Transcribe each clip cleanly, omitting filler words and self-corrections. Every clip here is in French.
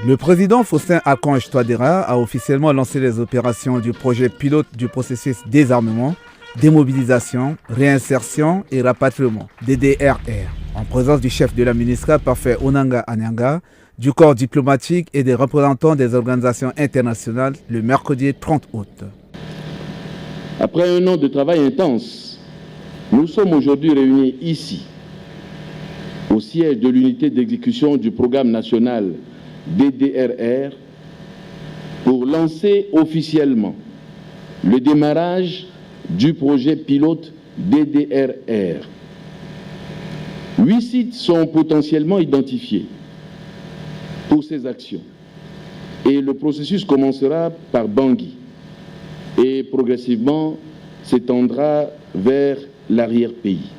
Le président Faustin Archange Touadéra a officiellement lancé les opérations du projet pilote du processus désarmement, démobilisation, réinsertion et rapatriement, DDRR, en présence du chef de la MINUSCA Parfait Onanga Anyanga, du corps diplomatique et des représentants des organisations internationales le mercredi 30 août. Après un an de travail intense, nous sommes aujourd'hui réunis ici, au siège de l'unité d'exécution du programme national DDRR, pour lancer officiellement le démarrage du projet pilote DDRR. 8 sites sont potentiellement identifiés pour ces actions et le processus commencera par Bangui et progressivement s'étendra vers l'arrière-pays.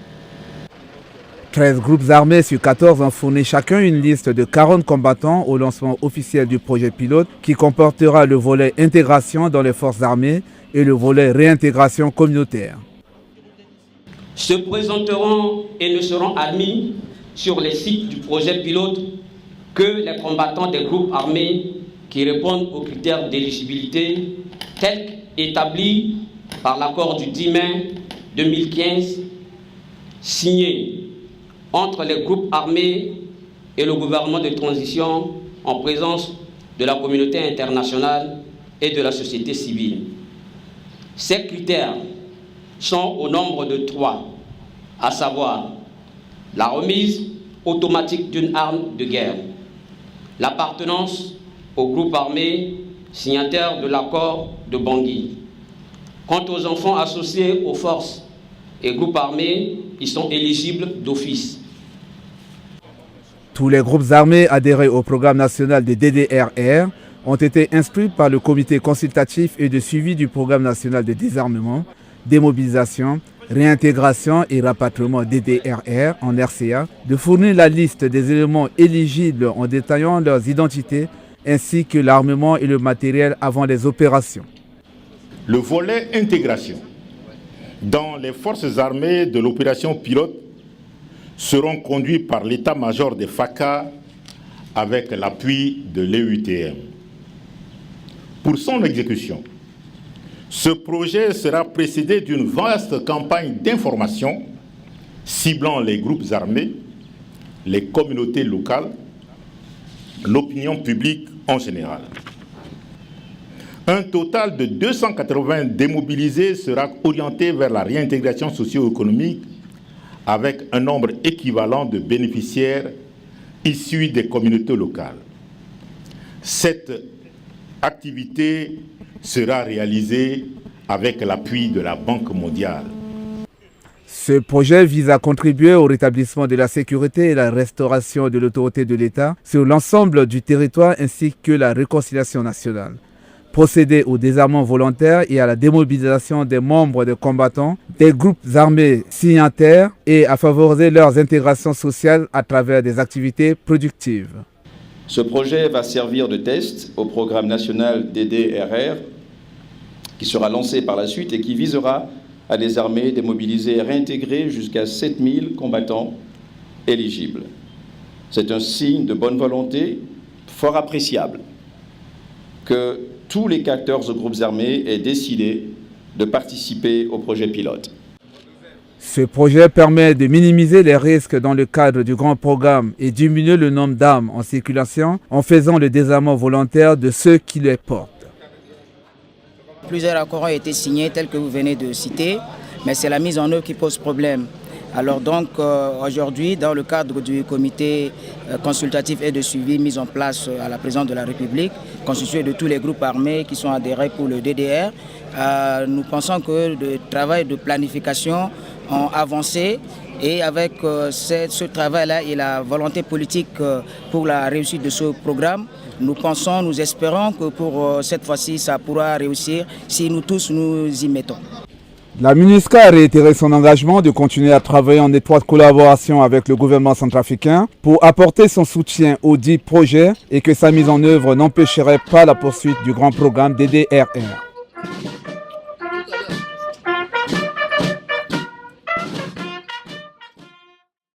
13 groupes armés sur 14 ont fourni chacun une liste de 40 combattants au lancement officiel du projet pilote qui comportera le volet intégration dans les forces armées et le volet réintégration communautaire. Se présenteront et ne seront admis sur les sites du projet pilote que les combattants des groupes armés qui répondent aux critères d'éligibilité tels qu'établis par l'accord du 10 mai 2015 signé entre les groupes armés et le gouvernement de transition en présence de la communauté internationale et de la société civile. Ces critères sont au nombre de 3, à savoir la remise automatique d'une arme de guerre, l'appartenance au groupe armé signataire de l'accord de Bangui. Quant aux enfants associés aux forces et groupes armés, ils sont éligibles d'office. Tous les groupes armés adhérés au programme national de DDRR ont été instruits par le comité consultatif et de suivi du programme national de désarmement, démobilisation, réintégration et rapatriement DDRR en RCA de fournir la liste des éléments éligibles en détaillant leurs identités ainsi que l'armement et le matériel avant les opérations. Le volet intégration dans les forces armées de l'opération pilote seront conduits par l'état-major des FACA avec l'appui de l'EUTM. Pour son exécution, ce projet sera précédé d'une vaste campagne d'information ciblant les groupes armés, les communautés locales, l'opinion publique en général. Un total de 280 démobilisés sera orienté vers la réintégration socio-économique avec un nombre équivalent de bénéficiaires issus des communautés locales. Cette activité sera réalisée avec l'appui de la Banque mondiale. Ce projet vise à contribuer au rétablissement de la sécurité et la restauration de l'autorité de l'État sur l'ensemble du territoire ainsi que la réconciliation nationale. Procéder au désarmement volontaire et à la démobilisation des membres des combattants, des groupes armés signataires et à favoriser leurs intégrations sociales à travers des activités productives. Ce projet va servir de test au programme national DDRR qui sera lancé par la suite et qui visera à désarmer, démobiliser et réintégrer jusqu'à 7000 combattants éligibles. C'est un signe de bonne volonté fort appréciable que tous les acteurs de groupes armés aient décidé de participer au projet pilote. Ce projet permet de minimiser les risques dans le cadre du grand programme et diminuer le nombre d'armes en circulation en faisant le désarmement volontaire de ceux qui les portent. Plusieurs accords ont été signés tels que vous venez de citer, mais c'est la mise en œuvre qui pose problème. Alors donc aujourd'hui, dans le cadre du comité consultatif et de suivi mis en place à la présidence de la République, constitué de tous les groupes armés qui sont adhérés pour le DDR, nous pensons que le travail de planification ont avancé et avec ce travail-là et la volonté politique pour la réussite de ce programme, nous espérons que pour cette fois-ci, ça pourra réussir si nous tous nous y mettons. La MINUSCA a réitéré son engagement de continuer à travailler en étroite collaboration avec le gouvernement centrafricain pour apporter son soutien au dit projet et que sa mise en œuvre n'empêcherait pas la poursuite du grand programme DDRR.